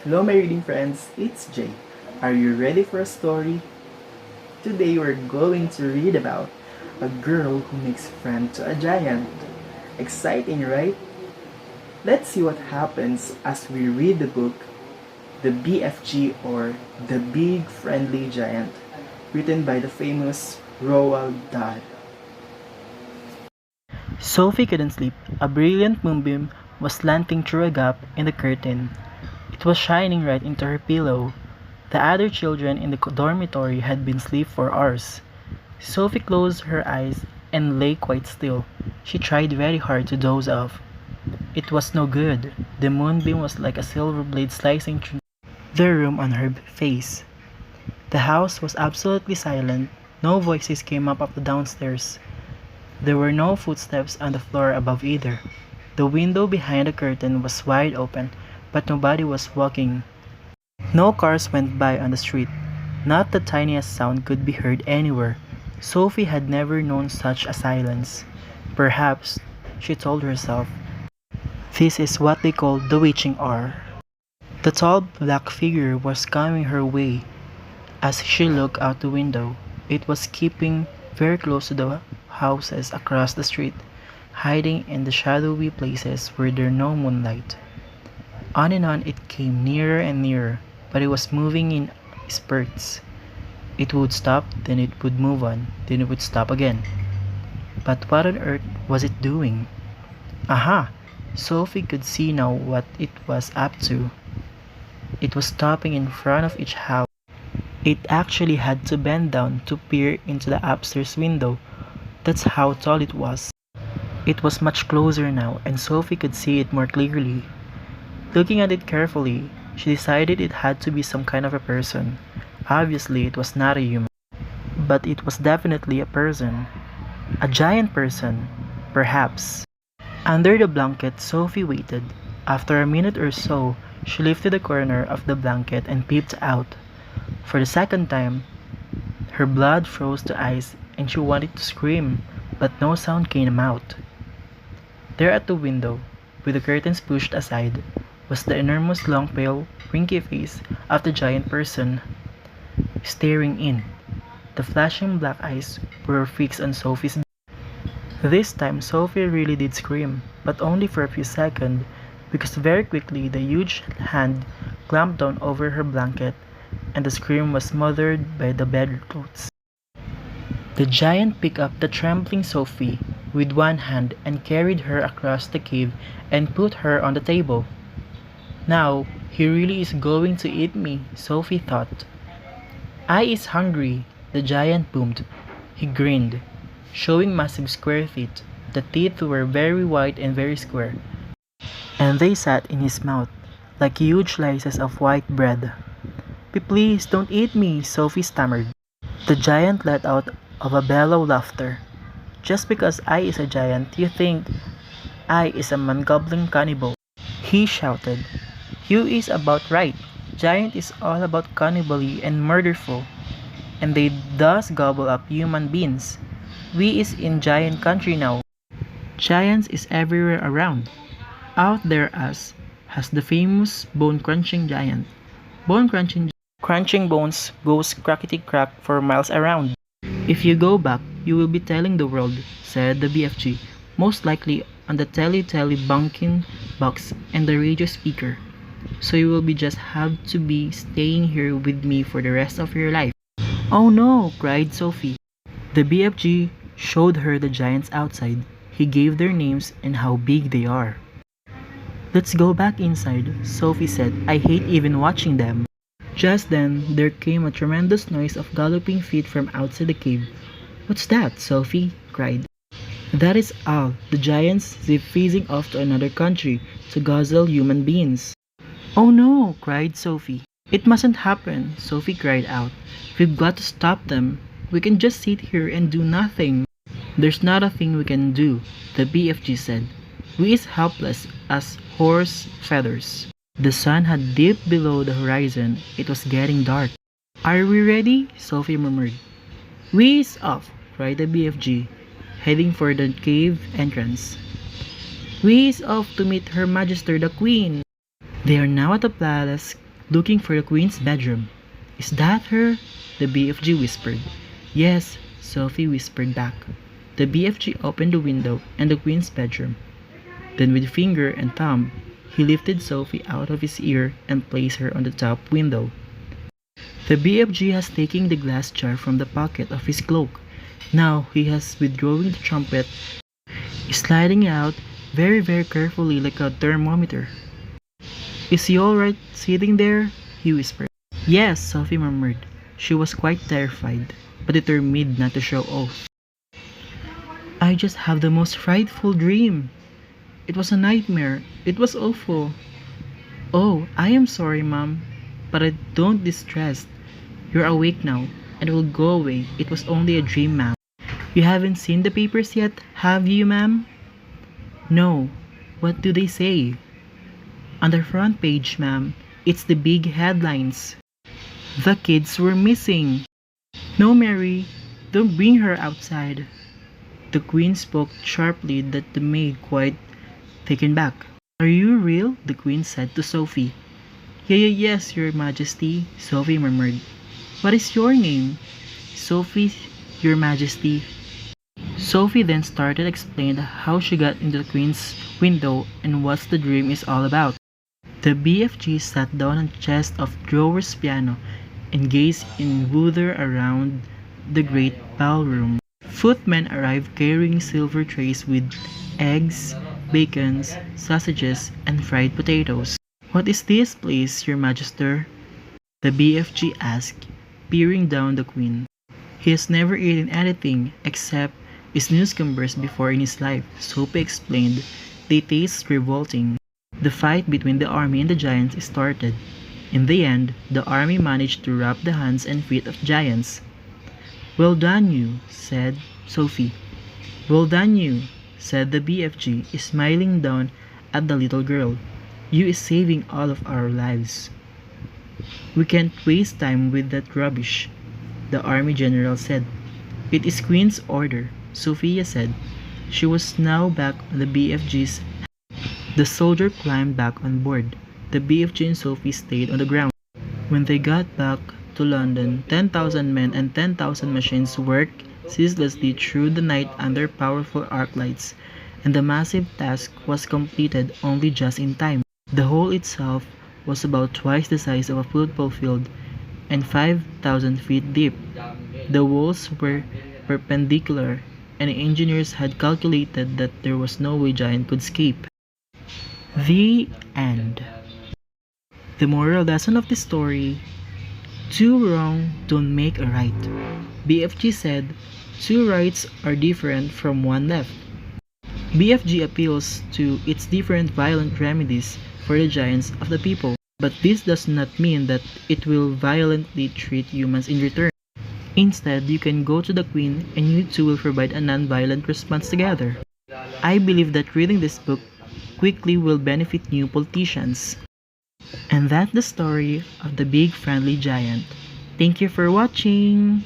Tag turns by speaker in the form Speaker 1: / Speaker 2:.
Speaker 1: Hello, my reading friends. It's Jay. Are you ready for a story? Today we're going to read about a girl who makes friend to a giant. Exciting, right? Let's see what happens as we read the book, The BFG or The Big Friendly Giant, written by the famous Roald Dahl. Sophie couldn't sleep. A brilliant moonbeam was slanting through a gap in the curtain. It was shining right into her pillow. The other children in the dormitory had been asleep for hours. Sophie closed her eyes and lay quite still. She tried very hard to doze off. It was no good. The moonbeam was like a silver blade slicing through the room on her face. The house was absolutely silent. No voices came up the downstairs. There were no footsteps on the floor above either. The window behind the curtain was wide open, but nobody was walking. No cars went by on the street. Not the tiniest sound could be heard anywhere. Sophie had never known such a silence. Perhaps, she told herself, this is what they call the witching hour. The tall black figure was coming her way. As she looked out the window, it was keeping very close to the houses across the street, hiding in the shadowy places where there no moonlight. On and on it came nearer and nearer, but it was moving in spurts. It would stop, then it would move on, then it would stop again. But what on earth was it doing? Aha! Sophie could see now what it was up to. It was stopping in front of each house. It actually had to bend down to peer into the upstairs window. That's how tall it was. It was much closer now, and Sophie could see it more clearly. Looking at it carefully, she decided it had to be some kind of a person. Obviously, it was not a human, but it was definitely a person. A giant person, perhaps. Under the blanket, Sophie waited. After a minute or so, she lifted the corner of the blanket and peeped out. For the second time, her blood froze to ice and she wanted to scream, but no sound came out. There at the window, with the curtains pushed aside, was the enormous long pale, wrinky face of the giant person, staring in. The flashing black eyes were fixed on Sophie's. This time Sophie really did scream, but only for a few seconds, because very quickly the huge hand clamped down over her blanket and the scream was smothered by the bedclothes. The giant picked up the trembling Sophie with one hand and carried her across the cave and put her on the table. Now, he really is going to eat me, Sophie thought. I is hungry, the giant boomed. He grinned, showing massive square teeth. The teeth were very white and very square, and they sat in his mouth like huge slices of white bread. Please don't eat me, Sophie stammered. The giant let out of a bellow laughter. Just because I is a giant, you think I is a man-gobbling cannibal, he shouted. You is about right. Giant is all about cannibally and murderful, and they does gobble up human beings. We is in giant country now. Giants is everywhere around. Out there us has the famous bone-crunching giant. Crunching bones goes crackety-crack for miles around. If you go back, you will be telling the world, said the BFG, most likely on the telly bunking box and the radio speaker. So you will be just have to be staying here with me for the rest of your life. Oh no, cried Sophie. The BFG showed her the giants outside. He gave their names and how big they are. Let's go back inside, Sophie said. I hate even watching them. Just then, there came a tremendous noise of galloping feet from outside the cave. What's that, Sophie? Cried. That is Al, the giants zip phasing off to another country to guzzle human beings. Oh no, cried Sophie. It mustn't happen, Sophie cried out. We've got to stop them. We can just sit here and do nothing. There's not a thing we can do, the BFG said. We is helpless as horse feathers. The sun had dipped below the horizon. It was getting dark. Are we ready? Sophie murmured. We is off, cried the BFG, heading for the cave entrance. We is off to meet Her Majesty the Queen. They are now at the palace looking for the Queen's bedroom. Is that her? The BFG whispered. Yes, Sophie whispered back. The BFG opened the window and the Queen's bedroom. Then with finger and thumb, he lifted Sophie out of his ear and placed her on the top window. The BFG has taken the glass jar from the pocket of his cloak. Now he has withdrawing the trumpet, sliding it out very carefully like a thermometer. Is he alright sitting there? He whispered. Yes, Sophie murmured. She was quite terrified, but determined not to show off. I just have the most frightful dream. It was a nightmare. It was awful. Oh, I am sorry, Mom, but I don't distress. You're awake now, and it will go away. It was only a dream, Ma'am. You haven't seen the papers yet, have you, Ma'am? No. What do they say? On the front page, Ma'am, it's the big headlines. The kids were missing. No, Mary, don't bring her outside. The Queen spoke sharply that the maid quite taken back. Are you real? The Queen said to Sophie. Yes, Your Majesty, Sophie murmured. What is your name? Sophie, Your Majesty. Sophie then started explaining how she got into the Queen's window and what the dream is all about. The BFG sat down on a chest of drawers piano and gazed in wonder around the great ballroom. Footmen arrived carrying silver trays with eggs, bacons, sausages, and fried potatoes. What is this place, Your Majesty? The BFG asked, peering down the Queen. He has never eaten anything except snooze before in his life, Sophie explained. They taste revolting. The fight between the army and the giants started. In the end, the army managed to wrap the hands and feet of giants. Well done you, said Sophie. Well done you, said the BFG, smiling down at the little girl. You is saving all of our lives. We can't waste time with that rubbish, the army general said. It is Queen's order, Sophia said. She was now back on the BFG's. The soldier climbed back on board. The BFG and Sophie stayed on the ground. When they got back to London, 10,000 men and 10,000 machines worked ceaselessly through the night under powerful arc lights, and the massive task was completed only just in time. The hole itself was about twice the size of a football field and 5,000 feet deep. The walls were perpendicular, and engineers had calculated that there was no way giant could escape. The end. The moral lesson of the story: two wrong don't make a right. BFG said, two rights are different from one left. BFG appeals to its different violent remedies for the giants of the people, but this does not mean that it will violently treat humans in return. Instead, you can go to the Queen and you two will provide a non-violent response together. I believe that reading this book quickly will benefit new politicians. And that's the story of the big friendly giant. Thank you for watching!